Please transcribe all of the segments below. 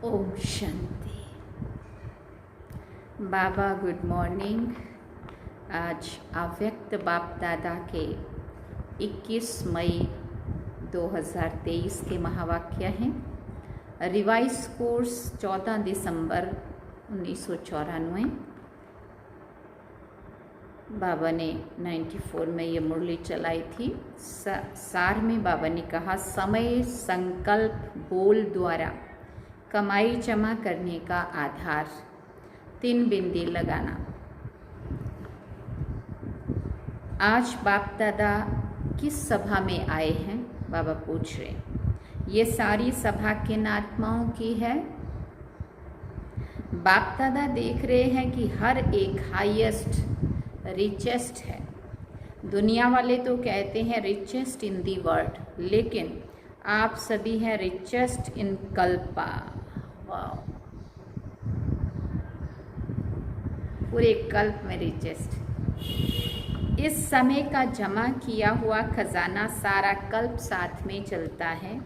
ओम शांति। बाबा good morning. आज अव्यक्त बाप दादा के 21 मई 2023 के महावाक्य हैं। रिवाइज कोर्स 14 दिसंबर 1994। बाबा ने 94 में ये मुरली चलाई थी। सार में बाबा ने कहा, समय संकल्प बोल द्वारा कमाई जमा करने का आधार, 3 बिंदी लगाना। आज बाप दादा किस सभा में आए हैं? बाबा पूछ रहे हैं। ये सारी सभा किन आत्माओं की है? बाप दादा देख रहे हैं कि हर एक हाईएस्ट, रिचेस्ट है। दुनिया वाले तो कहते हैं रिचेस्ट इन दी वर्ल्ड, लेकिन आप सभी हैं रिचेस्ट इन कल्पा। वाह, पूरे कल्प में रिचेस्ट। इस समय का जमा किया हुआ खजाना सारा कल्प साथ में चलता है।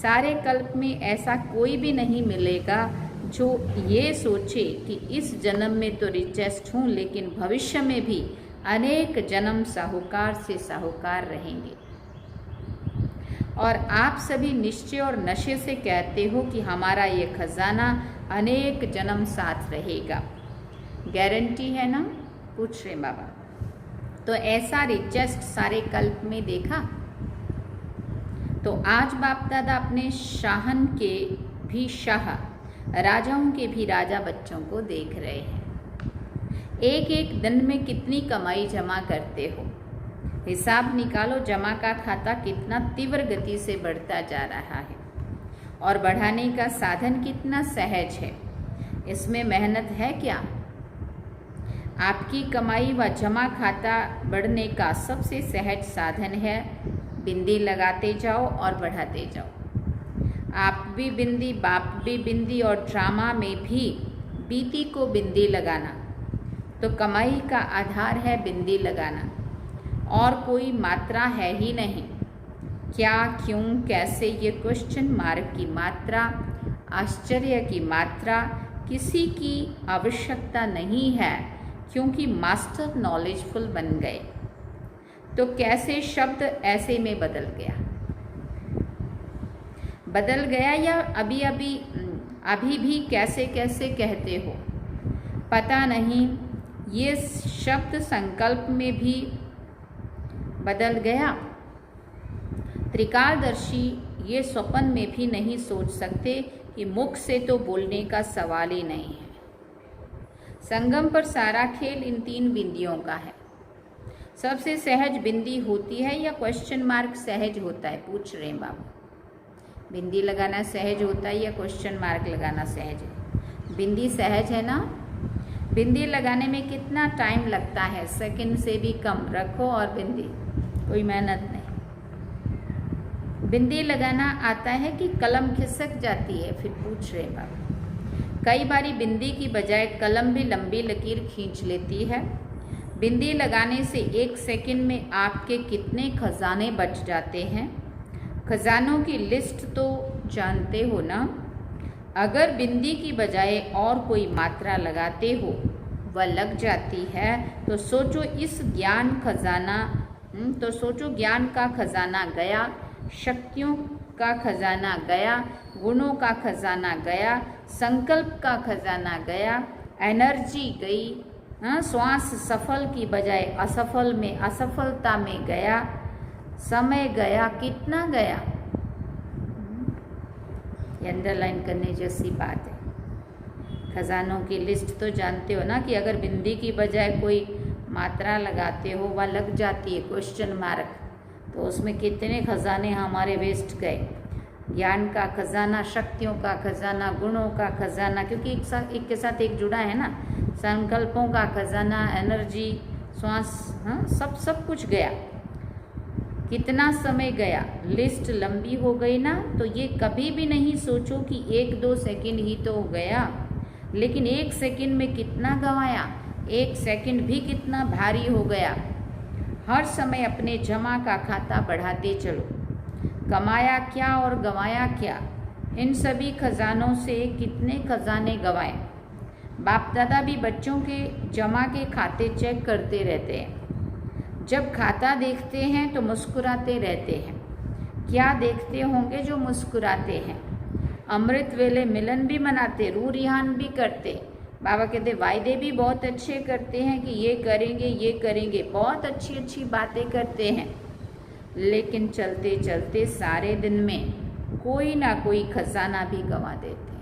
सारे कल्प में ऐसा कोई भी नहीं मिलेगा जो ये सोचे कि इस जन्म में तो रिचेस्ट हूँ, लेकिन भविष्य में भी अनेक जन्म साहूकार से साहूकार रहेंगे। और आप सभी निश्चय और नशे से कहते हो कि हमारा ये खजाना अनेक जन्म साथ रहेगा। गारंटी है ना? पूछ रहे बाबा। तो ऐसा रिचेस्ट सारे कल्प में देखा? तो आज बाप दादा अपने शाहन के भी शाह, राजाओं के भी राजा बच्चों को देख रहे हैं। एक एक दिन में कितनी कमाई जमा करते हो? हिसाब निकालो। जमा का खाता कितना तीव्र गति से बढ़ता जा रहा है और बढ़ाने का साधन कितना सहज है। इसमें मेहनत है क्या? आपकी कमाई व जमा खाता बढ़ने का सबसे सहज साधन है बिंदी लगाते जाओ और बढ़ाते जाओ। आप भी बिंदी, बाप भी बिंदी, और ड्रामा में भी बीती को बिंदी लगाना। तो कमाई का आधार है बिंदी लगाना, और कोई मात्रा है ही नहीं। क्या, क्यों, कैसे, ये क्वेश्चन मार्क की मात्रा, आश्चर्य की मात्रा किसी की आवश्यकता नहीं है, क्योंकि मास्टर नॉलेजफुल बन गए। तो कैसे शब्द ऐसे में बदल गया या अभी भी कैसे कैसे कहते हो पता नहीं। ये शब्द संकल्प में भी बदल गया। त्रिकालदर्शी ये स्वप्न में भी नहीं सोच सकते कि मुख से तो बोलने का सवाल ही नहीं है। संगम पर सारा खेल इन 3 बिंदियों का है। सबसे सहज बिंदी होती है या क्वेश्चन मार्क सहज होता है? पूछ रहे हैं बाबा। बिंदी लगाना सहज होता है या क्वेश्चन मार्क लगाना सहज है? बिंदी सहज है ना? बिंदी लगाने में कितना टाइम लगता है? सेकंड से भी कम रखो और बिंदी, कोई मेहनत नहीं। बिंदी लगाना आता है कि कलम खिसक जाती है? फिर पूछ रहे बाबा। कई बारी बिंदी की बजाय कलम भी लंबी लकीर खींच लेती है। बिंदी लगाने से 1 सेकंड में आपके कितने खजाने बच जाते हैं? खजानों की लिस्ट तो जानते हो ना? अगर बिंदी की बजाय और कोई मात्रा लगाते हो, वह लग जाती है, तो सोचो ज्ञान का खजाना गया, शक्तियों का खजाना गया, गुणों का खजाना गया, संकल्प का खजाना गया, एनर्जी गई। श्वास सफल की बजाय असफल में, असफलता में गया, समय गया, कितना गया? ये अंडरलाइन करने जैसी बात है। खजानों की लिस्ट तो जानते हो ना कि अगर बिंदी की बजाय कोई मात्रा लगाते हो, वह लग जाती है क्वेश्चन मार्क, तो उसमें कितने खजाने हमारे वेस्ट गए। ज्ञान का खजाना, शक्तियों का खजाना, गुणों का खजाना, क्योंकि एक के साथ एक जुड़ा है ना। संकल्पों का खजाना, एनर्जी, श्वास, सब कुछ गया। कितना समय गया? लिस्ट लंबी हो गई ना। तो ये कभी भी नहीं सोचो कि 1-2 सेकंड ही तो गया, लेकिन 1 सेकंड में कितना गवाया, 1 सेकंड भी कितना भारी हो गया। हर समय अपने जमा का खाता बढ़ाते चलो। कमाया क्या और गंवाया क्या, इन सभी खजानों से कितने खजाने गंवाए। बाप दादा भी बच्चों के जमा के खाते चेक करते रहते हैं। जब खाता देखते हैं तो मुस्कुराते रहते हैं। क्या देखते होंगे जो मुस्कुराते हैं। अमृत वेले मिलन भी मनाते, रूह रिहान भी करते। बाबा कहते वायदे भी बहुत अच्छे करते हैं कि ये करेंगे, बहुत अच्छी अच्छी बातें करते हैं। लेकिन चलते चलते सारे दिन में कोई ना कोई खजाना भी गंवा देते हैं।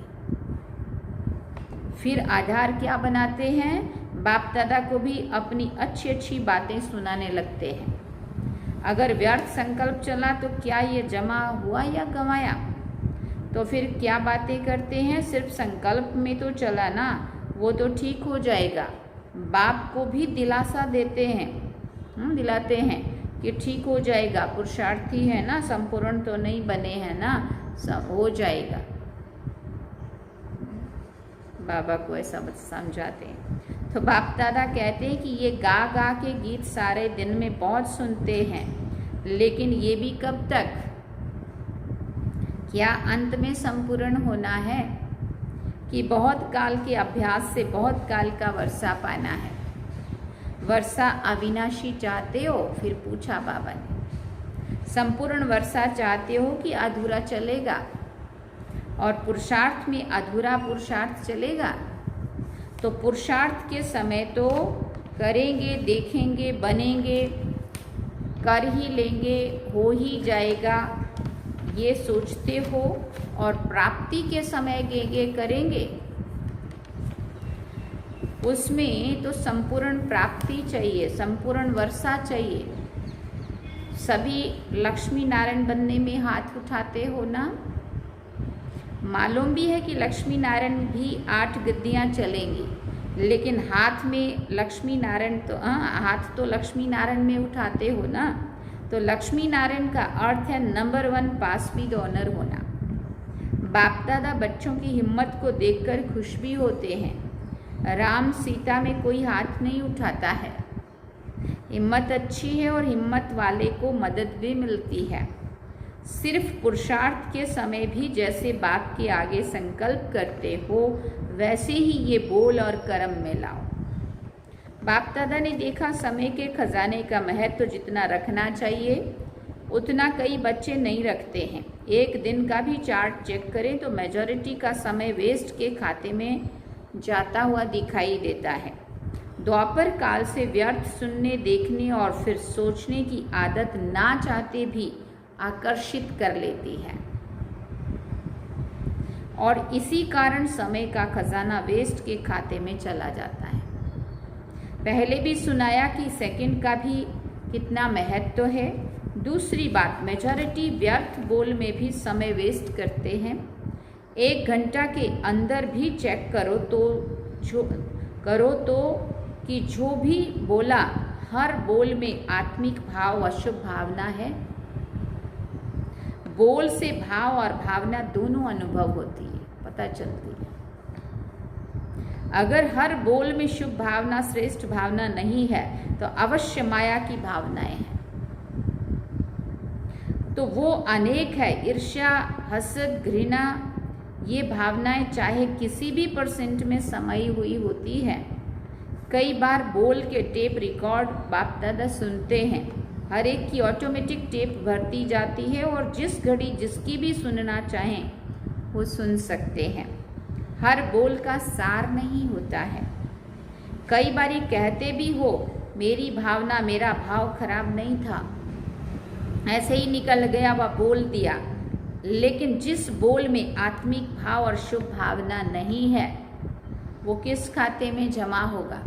फिर आधार क्या बनाते हैं, बाप दादा को भी अपनी अच्छी अच्छी बातें सुनाने लगते हैं। अगर व्यर्थ संकल्प चला तो क्या ये जमा हुआ या गंवाया। तो फिर क्या बातें करते हैं, सिर्फ संकल्प में तो चला ना, वो तो ठीक हो जाएगा। बाप को भी दिलासा देते हैं, दिलाते हैं कि ठीक हो जाएगा, पुरुषार्थी है ना, संपूर्ण तो नहीं बने हैं ना, सब हो जाएगा। बाबा को ऐसा समझाते हैं। तो बाप दादा कहते हैं कि ये गा गा के गीत सारे दिन में बहुत सुनते हैं, लेकिन ये भी कब तक, क्या अंत में संपूर्ण होना है कि बहुत काल के अभ्यास से बहुत काल का वर्षा पाना है। वर्षा अविनाशी चाहते हो, फिर पूछा बाबा ने, संपूर्ण वर्षा चाहते हो कि अधूरा चलेगा। और पुरुषार्थ में अधूरा पुरुषार्थ चलेगा। तो पुरुषार्थ के समय तो करेंगे, देखेंगे, बनेंगे, कर ही लेंगे, हो ही जाएगा, ये सोचते हो। और प्राप्ति के समय गे करेंगे, उसमें तो संपूर्ण प्राप्ति चाहिए, संपूर्ण वर्षा चाहिए। सभी लक्ष्मी नारायण बनने में हाथ उठाते हो ना। मालूम भी है कि लक्ष्मी नारायण भी 8 गद्दियाँ चलेंगी, लेकिन हाथ में लक्ष्मी नारायण तो हाथ तो लक्ष्मी नारायण में उठाते हो ना। तो लक्ष्मी नारायण का अर्थ है नंबर 1 पास विद ऑनर होना। बाप दादा बच्चों की हिम्मत को देखकर खुश भी होते हैं। राम सीता में कोई हाथ नहीं उठाता है। हिम्मत अच्छी है और हिम्मत वाले को मदद भी मिलती है। सिर्फ पुरुषार्थ के समय भी जैसे बाप के आगे संकल्प करते हो, वैसे ही ये बोल और कर्म में लाओ। बाप दादा ने देखा समय के खजाने का महत्व तो जितना रखना चाहिए उतना कई बच्चे नहीं रखते हैं। एक दिन का भी चार्ट चेक करें तो मेजॉरिटी का समय वेस्ट के खाते में जाता हुआ दिखाई देता है। द्वापर काल से व्यर्थ सुनने, देखने और फिर सोचने की आदत ना चाहते भी आकर्षित कर लेती है, और इसी कारण समय का खजाना वेस्ट के खाते में चला जाता है। पहले भी सुनाया कि सेकंड का भी कितना महत्व है। दूसरी बात, मेजॉरिटी व्यर्थ बोल में भी समय वेस्ट करते हैं। 1 घंटा के अंदर भी चेक करो तो कि जो भी बोला हर बोल में आत्मिक भाव व शुभ भावना है। बोल से भाव और भावना दोनों अनुभव होती है, पता चलती है। अगर हर बोल में शुभ भावना, श्रेष्ठ भावना नहीं है तो अवश्य माया की भावनाएं हैं। तो वो अनेक है, ईर्ष्या, हसद, घृणा, ये भावनाएं चाहे किसी भी परसेंट में समाई हुई होती है। कई बार बोल के टेप रिकॉर्ड बाप दादा सुनते हैं। हर एक की ऑटोमेटिक टेप भरती जाती है और जिस घड़ी जिसकी भी सुनना चाहें वो सुन सकते हैं। हर बोल का सार नहीं होता है। कई बारी कहते भी हो मेरी भावना, मेरा भाव खराब नहीं था, ऐसे ही निकल गया व बोल दिया, लेकिन जिस बोल में आत्मिक भाव और शुभ भावना नहीं है वो किस खाते में जमा होगा?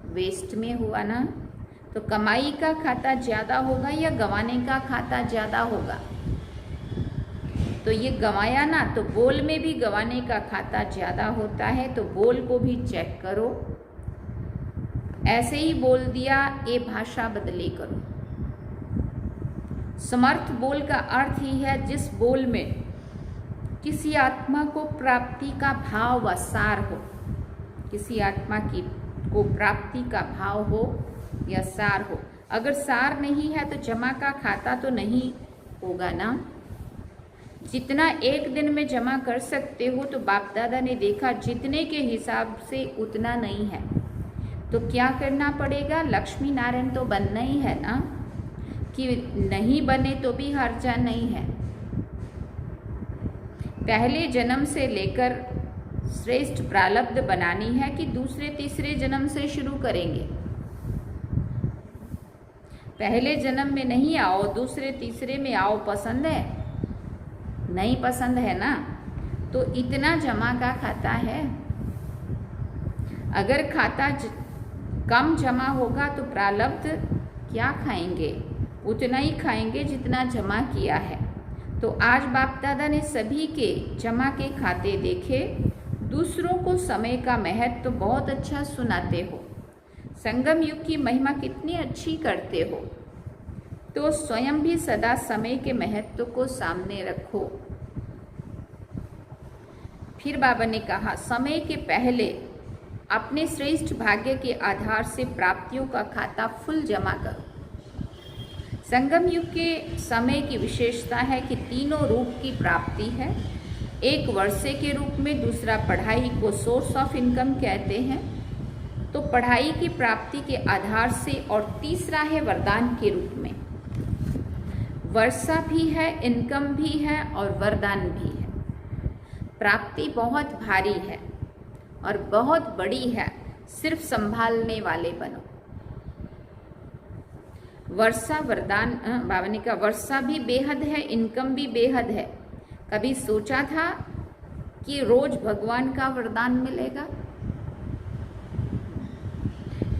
वेस्ट में हुआ ना। तो कमाई का खाता ज़्यादा होगा या गंवाने का खाता ज़्यादा होगा? तो ये गंवाया ना, तो बोल में भी गंवाने का खाता ज़्यादा होता है। तो बोल को भी चेक करो। ऐसे ही बोल दिया, ये भाषा बदली करो। समर्थ बोल का अर्थ ही है जिस बोल में किसी आत्मा को प्राप्ति का भाव व सार हो। किसी आत्मा की को प्राप्ति का भाव हो या सार हो। अगर सार नहीं है तो जमा का खाता तो नहीं होगा ना। जितना एक दिन में जमा कर सकते हो, तो बाप दादा ने देखा जितने के हिसाब से उतना नहीं है, तो क्या करना पड़ेगा? लक्ष्मी नारायण तो बनना ही है ना, कि नहीं बने तो भी हर्जा नहीं है। पहले जन्म से लेकर श्रेष्ठ प्रारब्ध बनानी है कि दूसरे तीसरे जन्म से शुरू करेंगे? पहले जन्म में नहीं आओ, दूसरे तीसरे में आओ, पसंद है? नहीं पसंद है ना, तो इतना जमा का खाता है। अगर खाता कम जमा होगा तो प्रारब्ध क्या खाएंगे? उतना ही खाएंगे जितना जमा किया है। तो आज बाप दादा ने सभी के जमा के खाते देखे, दूसरों को समय का महत्व तो बहुत अच्छा सुनाते हो, संगम युग की महिमा कितनी अच्छी करते हो, तो स्वयं भी सदा समय के महत्व को सामने रखो। फिर बाबा ने कहा, समय के पहले अपने श्रेष्ठ भाग्य के आधार से प्राप्तियों का खाता फुल जमा करो। संगम युग के समय की विशेषता है कि तीनों रूप की प्राप्ति है। एक वर्षे के रूप में, दूसरा पढ़ाई को सोर्स ऑफ इनकम कहते हैं, तो पढ़ाई की प्राप्ति के आधार से, और तीसरा है वरदान के रूप में। वर्षा भी है, इनकम भी है और वरदान भी है। प्राप्ति बहुत भारी है और बहुत बड़ी है, सिर्फ संभालने वाले बनो। वर्षा वरदान, बाबा ने कहा वर्षा भी बेहद है, इनकम भी बेहद है। कभी सोचा था कि रोज भगवान का वरदान मिलेगा?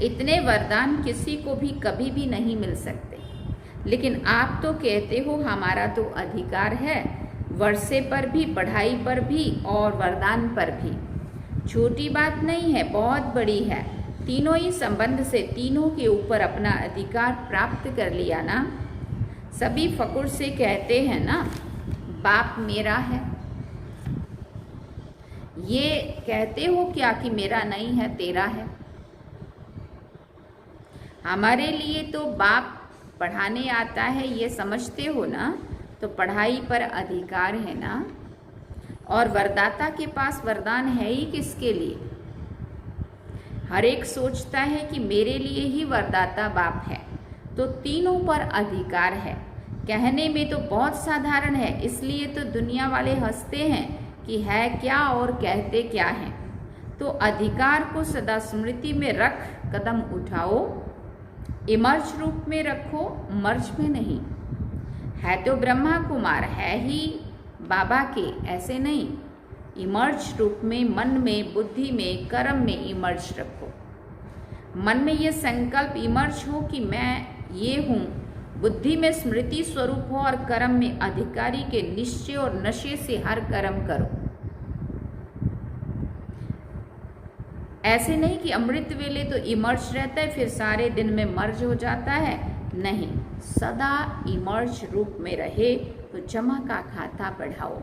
इतने वरदान किसी को भी कभी भी नहीं मिल सकते, लेकिन आप तो कहते हो हमारा तो अधिकार है, वर्षे पर भी, पढ़ाई पर भी और वरदान पर भी। छोटी बात नहीं है, बहुत बड़ी है। तीनों ही संबंध से तीनों के ऊपर अपना अधिकार प्राप्त कर लिया ना। सभी फकुर से कहते हैं ना, बाप मेरा है। ये कहते हो क्या कि मेरा नहीं है, तेरा है? हमारे लिए तो बाप पढ़ाने आता है, ये समझते हो ना, तो पढ़ाई पर अधिकार है ना। और वरदाता के पास वरदान है ही किसके लिए? हर एक सोचता है कि मेरे लिए ही वरदाता बाप है, तो तीनों पर अधिकार है। कहने में तो बहुत साधारण है, इसलिए तो दुनिया वाले हंसते हैं कि है क्या और कहते क्या हैं। तो अधिकार को सदा स्मृति में रख कदम उठाओ। इमर्ज रूप में रखो, मर्ज में नहीं। है तो ब्रह्मा कुमार, है ही बाबा के, ऐसे नहीं। इमर्ज रूप में, मन में, बुद्धि में, कर्म में इमर्ज रखो। मन में ये संकल्प इमर्ज हो कि मैं ये हूँ, बुद्धि में स्मृति स्वरूप हो और कर्म में अधिकारी के निश्चय और नशे से हर कर्म करो। ऐसे नहीं कि अमृत वेले तो इमर्ज रहता है, फिर सारे दिन में मर्ज हो जाता है। नहीं, सदा इमर्ज रूप में रहे तो जमा का खाता बढ़ाओ।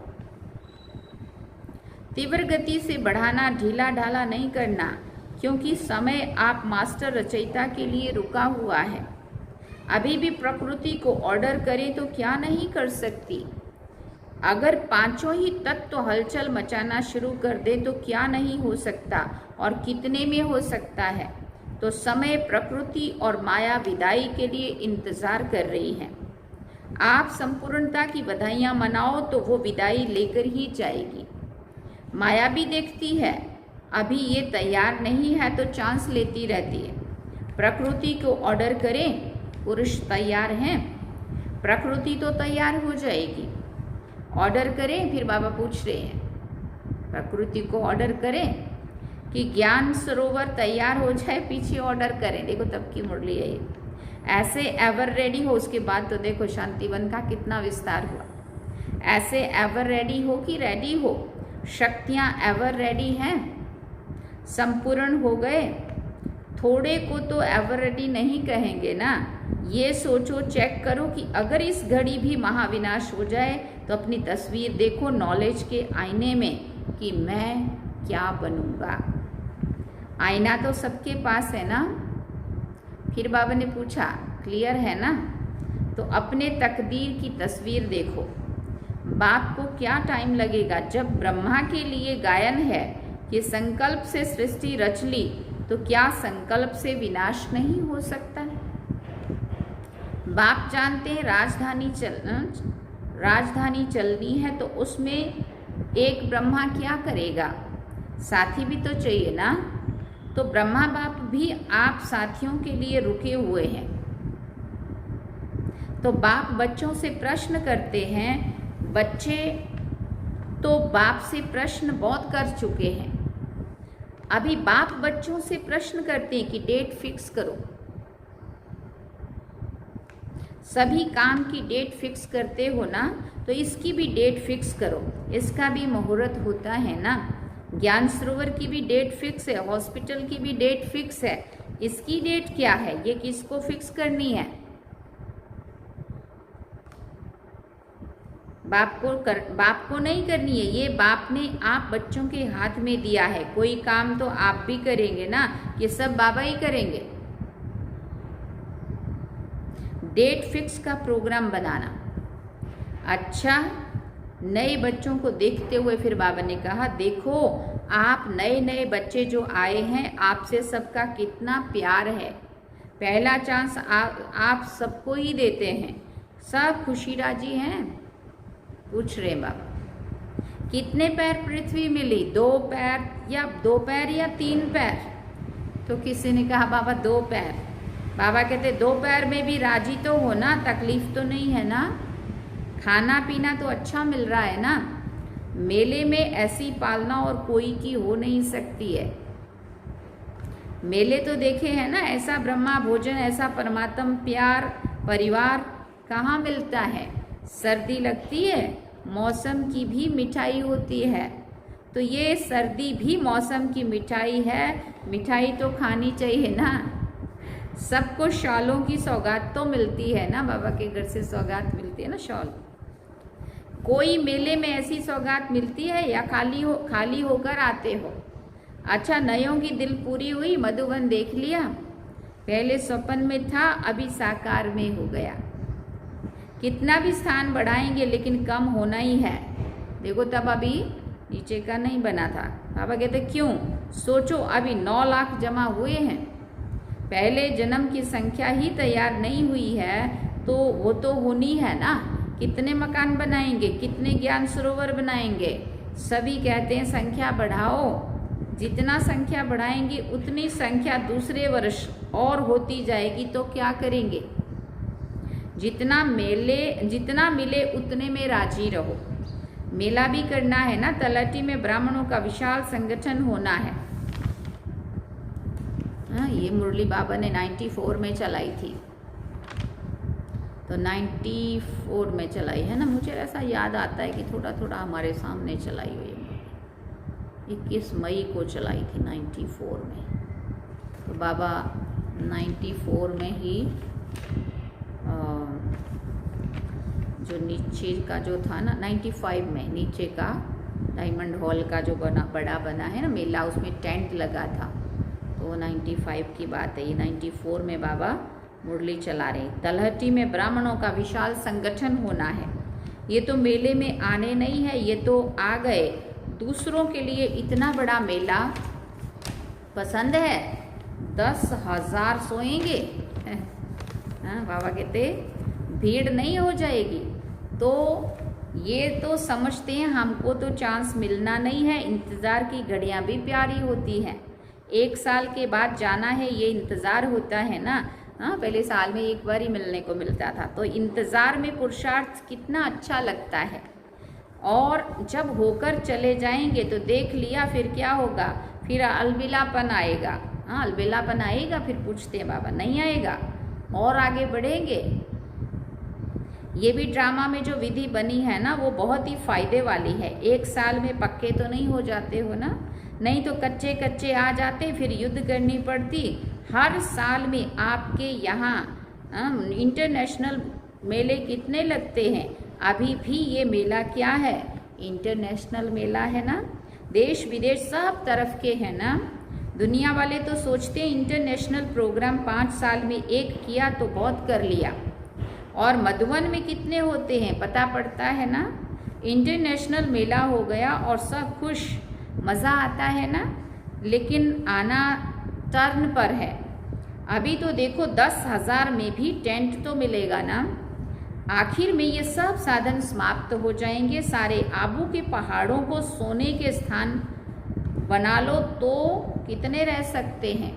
तीव्र गति से बढ़ाना, ढीला ढाला नहीं करना, क्योंकि समय आप मास्टर रचयिता के लिए रुका हुआ है। अभी भी प्रकृति को ऑर्डर करें तो क्या नहीं कर सकती? अगर पांचों ही तत्व हलचल मचाना शुरू कर दे तो क्या नहीं हो सकता, और कितने में हो सकता है? तो समय, प्रकृति और माया विदाई के लिए इंतजार कर रही है। आप संपूर्णता की बधाइयाँ मनाओ तो वो विदाई लेकर ही जाएगी। माया भी देखती है, अभी ये तैयार नहीं है तो चांस लेती रहती है। प्रकृति को ऑर्डर करें, पुरुष तैयार हैं, प्रकृति तो तैयार हो जाएगी। ऑर्डर करें, फिर बाबा पूछ रहे हैं प्रकृति को ऑर्डर करें कि ज्ञान सरोवर तैयार हो जाए, पीछे ऑर्डर करें। देखो तब की मुरली है ये। ऐसे एवर रेडी हो, उसके बाद तो देखो शांतिवन का कितना विस्तार हुआ। ऐसे एवर रेडी हो कि रेडी हो, शक्तियाँ एवर रेडी हैं, संपूर्ण हो गए। थोड़े को तो एवर रेडी नहीं कहेंगे ना। ये सोचो, चेक करो कि अगर इस घड़ी भी महाविनाश हो जाए तो अपनी तस्वीर देखो नॉलेज के आईने में कि मैं क्या बनूंगा। आईना तो सबके पास है ना। फिर बाबा ने पूछा, क्लियर है ना? तो अपने तकदीर की तस्वीर देखो। बाप को क्या टाइम लगेगा? जब ब्रह्मा के लिए गायन है कि संकल्प से सृष्टि रच ली, तो क्या संकल्प से विनाश नहीं हो सकता? बाप जानते हैं राजधानी चलनी है, तो उसमें एक ब्रह्मा क्या करेगा? साथी भी तो चाहिए ना। तो ब्रह्मा बाप भी आप साथियों के लिए रुके हुए हैं। तो बाप बच्चों से प्रश्न करते हैं, बच्चे तो बाप से प्रश्न बहुत कर चुके हैं। अभी बाप बच्चों से प्रश्न करते हैं कि डेट फिक्स करो। सभी काम की डेट फिक्स करते हो ना, तो इसकी भी डेट फिक्स करो। इसका भी मुहूर्त होता है ना। ज्ञान सरोवर की भी डेट फिक्स है, हॉस्पिटल की भी डेट फिक्स है। इसकी डेट क्या है? ये किसको फिक्स करनी है? बाप को नहीं करनी है। ये बाप ने आप बच्चों के हाथ में दिया है। कोई काम तो आप भी करेंगे ना, ये सब बाबा ही करेंगे। डेट फिक्स का प्रोग्राम बनाना। अच्छा, नए बच्चों को देखते हुए फिर बाबा ने कहा, देखो आप नए बच्चे जो आए हैं, आपसे सबका कितना प्यार है। पहला चांस आप सबको ही देते हैं। सब खुशी राजी हैं? पूछ रहे बाबा। कितने पैर पृथ्वी मिली? 2 पैर या 3 पैर? तो किसी ने कहा बाबा 2 पैर। बाबा कहते 2 पैर में भी राजी तो हो ना, तकलीफ तो नहीं है ना, खाना पीना तो अच्छा मिल रहा है ना। मेले में ऐसी पालना और कोई की हो नहीं सकती है। मेले तो देखे हैं ना, ऐसा ब्रह्मा भोजन, ऐसा परमात्म प्यार, परिवार कहाँ मिलता है? सर्दी लगती है, मौसम की भी मिठाई होती है। तो ये सर्दी भी मौसम की मिठाई है। मिठाई तो खानी चाहिए ना। सबको शॉलों की सौगात तो मिलती है ना, बाबा के घर से सौगात मिलती है ना, शॉल। कोई मेले में ऐसी सौगात मिलती है या खाली होकर आते हो? अच्छा, नयों की दिल पूरी हुई, मधुबन देख लिया। पहले स्वप्न में था, अभी साकार में हो गया। कितना भी स्थान बढ़ाएंगे लेकिन कम होना ही है। देखो तब अभी नीचे का नहीं बना था। बाबा कहते क्यों? सोचो, अभी 9 लाख जमा हुए हैं। पहले जन्म की संख्या ही तैयार नहीं हुई है, तो वो तो होनी है ना। कितने मकान बनाएंगे, कितने ज्ञान सरोवर बनाएंगे? सभी कहते हैं संख्या बढ़ाओ। जितना संख्या बढ़ाएंगे उतनी संख्या दूसरे वर्ष और होती जाएगी। तो क्या करेंगे? जितना मिले उतने में राजी रहो। मेला भी करना है ना। तलहटी में ब्राह्मणों का विशाल संगठन होना है। ये मुरली बाबा ने 94 में चलाई थी। तो 94 में चलाई है ना। मुझे ऐसा याद आता है कि थोड़ा थोड़ा हमारे सामने चलाई हुई है। 21 मई को चलाई थी 94 में। तो बाबा 94 में ही जो नीचे का जो था ना, 95 में नीचे का डायमंड हॉल का जो बड़ा बना है ना मेला, उसमें टेंट लगा था। तो 95 की बात है। ये 94 में बाबा मुरली चला रहे। तलहटी में ब्राह्मणों का विशाल संगठन होना है। ये तो मेले में आने नहीं है, ये तो आ गए। दूसरों के लिए इतना बड़ा मेला पसंद है। 10,000 सोएंगे। बाबा कहते भीड़ नहीं हो जाएगी। तो ये तो समझते हैं हमको तो चांस मिलना नहीं है। इंतज़ार की घड़ियां भी प्यारी होती हैं। 1 साल के बाद जाना है, ये इंतज़ार होता है ना। पहले साल में एक बार ही मिलने को मिलता था। तो इंतज़ार में पुरुषार्थ कितना अच्छा लगता है। और जब होकर चले जाएंगे तो देख लिया, फिर क्या होगा? फिर अलबिलापन आएगा। अलबिलापन आएगा। फिर पूछते हैं बाबा नहीं आएगा, और आगे बढ़ेंगे। ये भी ड्रामा में जो विधि बनी है ना, वो बहुत ही फायदे वाली है। 1 साल में पक्के तो नहीं हो जाते हो ना, नहीं तो कच्चे कच्चे आ जाते, फिर युद्ध करनी पड़ती। हर साल में आपके यहाँ इंटरनेशनल मेले कितने लगते हैं? अभी भी ये मेला क्या है? इंटरनेशनल मेला है ना। देश विदेश सब तरफ के हैं ना। दुनिया वाले तो सोचते हैं इंटरनेशनल प्रोग्राम 5 साल में एक किया तो बहुत कर लिया। और मधुबन में कितने होते हैं पता पड़ता है ना। इंटरनेशनल मेला हो गया और सब खुश, मज़ा आता है ना, लेकिन आना टर्न पर है। अभी तो देखो 10,000 में भी टेंट तो मिलेगा ना। आखिर में ये सब साधन समाप्त हो जाएंगे। सारे आबू के पहाड़ों को सोने के स्थान बना लो तो कितने रह सकते हैं?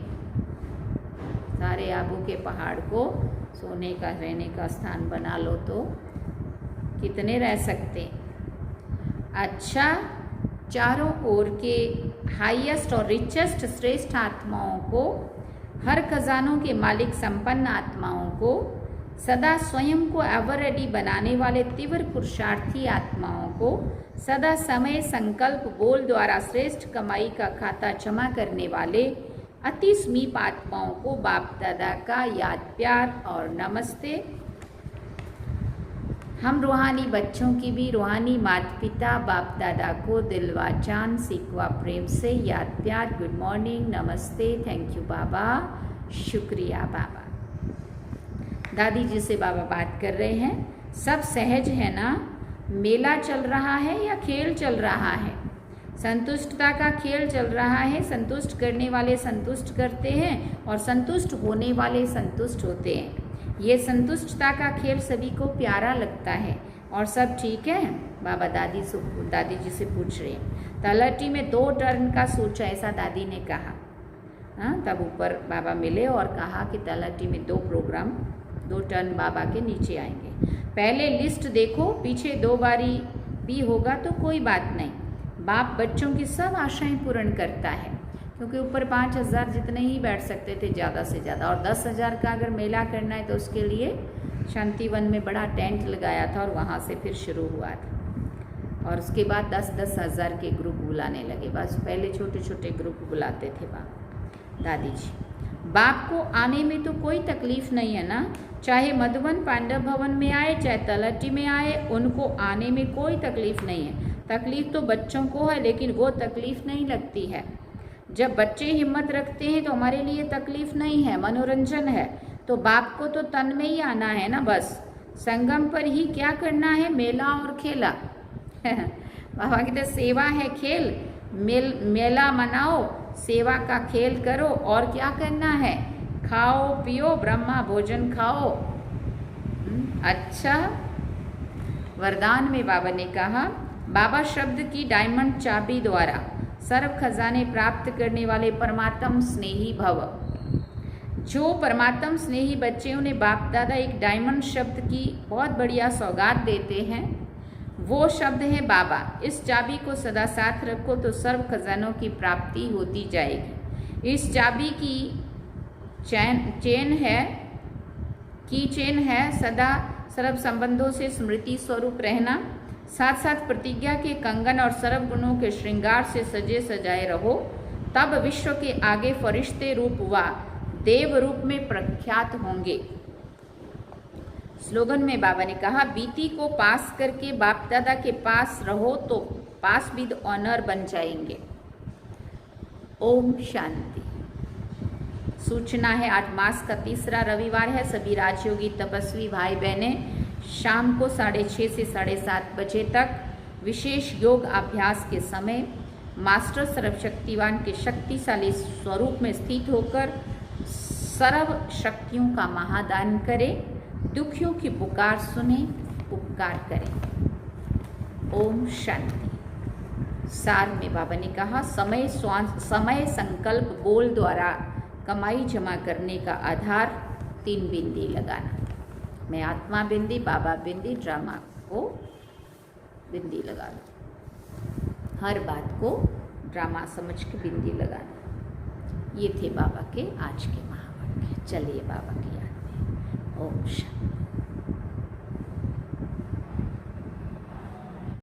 सारे आबू के पहाड़ को सोने का रहने का स्थान बना लो तो कितने रह सकते हैं? अच्छा, चारों ओर के हाईएस्ट और रिचेस्ट श्रेष्ठ आत्माओं को, हर खजानों के मालिक संपन्न आत्माओं को, सदा स्वयं को एवर रेडी बनाने वाले तीव्र पुरुषार्थी आत्माओं को, सदा समय संकल्प बोल द्वारा श्रेष्ठ कमाई का खाता जमा करने वाले अति समीप आत्माओं को बाप दादा का याद प्यार और नमस्ते। हम रूहानी बच्चों की भी रूहानी माता पिता बाप दादा को दिलवा जान सीखवा प्रेम से याद प्यार, गुड मॉर्निंग, नमस्ते, थैंक यू बाबा, शुक्रिया बाबा। दादी जी से बाबा बात कर रहे हैं, सब सहज है ना? मेला चल रहा है या खेल चल रहा है? संतुष्टता का खेल चल रहा है। संतुष्ट करने वाले संतुष्ट करते हैं और संतुष्ट होने वाले संतुष्ट होते हैं। ये संतुष्टता का खेल सभी को प्यारा लगता है। और सब ठीक है? बाबा दादी जी से पूछ रहे हैं। तलहटी में 2 टर्न का सोचा, ऐसा दादी ने कहा। हाँ, तब ऊपर बाबा मिले और कहा कि तलहटी में 2 प्रोग्राम, 2 टर्न बाबा के नीचे आएंगे। पहले लिस्ट देखो, पीछे 2 बारी भी होगा तो कोई बात नहीं। बाप बच्चों की सब आशाएं पूर्ण करता है, क्योंकि ऊपर 5,000 जितने ही बैठ सकते थे ज़्यादा से ज़्यादा, और 10,000 का अगर मेला करना है तो उसके लिए शांतिवन में बड़ा टेंट लगाया था और वहाँ से फिर शुरू हुआ था। और उसके बाद 10-10 हज़ार के ग्रुप बुलाने लगे। बस पहले छोटे छोटे ग्रुप बुलाते थे बाप दादी जी। बाप को आने में तो कोई तकलीफ नहीं है ना, चाहे मधुबन पांडव भवन में आए चाहे तलहटी में आए, उनको आने में कोई तकलीफ नहीं है। तकलीफ तो बच्चों को है, लेकिन वो तकलीफ नहीं लगती है। जब बच्चे हिम्मत रखते हैं तो हमारे लिए तकलीफ नहीं है, मनोरंजन है। तो बाप को तो तन में ही आना है ना, बस संगम पर ही क्या करना है, मेला और खेला। बाबा कहते सेवा है खेल, मेला मनाओ, सेवा का खेल करो, और क्या करना है, खाओ पियो, ब्रह्मा भोजन खाओ। अच्छा, वरदान में बाबा ने कहा, बाबा शब्द की डायमंड चाबी द्वारा सर्व खजाने प्राप्त करने वाले परमात्म स्नेही भव। जो परमात्म स्नेही बच्चे उन्हें बाप दादा एक डायमंड शब्द की बहुत बढ़िया सौगात देते हैं, वो शब्द है बाबा। इस चाबी को सदा साथ रखो तो सर्व खजानों की प्राप्ति होती जाएगी। इस चाबी की चेन है सदा सर्व संबंधों से स्मृति स्वरूप रहना, साथ साथ प्रतिज्ञा के कंगन और सर्व गुणों के श्रृंगार से सजे सजाए रहो, तब विश्व के आगे फरिश्ते रूप व देव रूप में प्रख्यात होंगे। स्लोगन में बाबा ने कहा, बीती को पास करके बाप दादा के पास रहो तो पास विद ऑनर बन जाएंगे। ओम शांति। सूचना है, 8 मास का 3रा रविवार है। सभी राजयोगी तपस्वी भाई बहनें शाम को 6:30 से 7:30 बजे तक विशेष योग अभ्यास के समय मास्टर सर्वशक्तिवान के शक्तिशाली स्वरूप में स्थित होकर सर्व शक्तियों का महादान करें, दुखियों की पुकार सुने, उपकार करें। ओम शांति। सार में बाबा ने कहा, समय संकल्प बोल द्वारा कमाई जमा करने का आधार 3 बिंदी लगाना। मैं आत्मा बिंदी, बाबा बिंदी, ड्रामा को बिंदी लगा लो। हर बात को ड्रामा समझ के बिंदी लगाना। ये थे बाबा के आज के महावाक्य। चलिए बाबा की याद में। ओम शांति।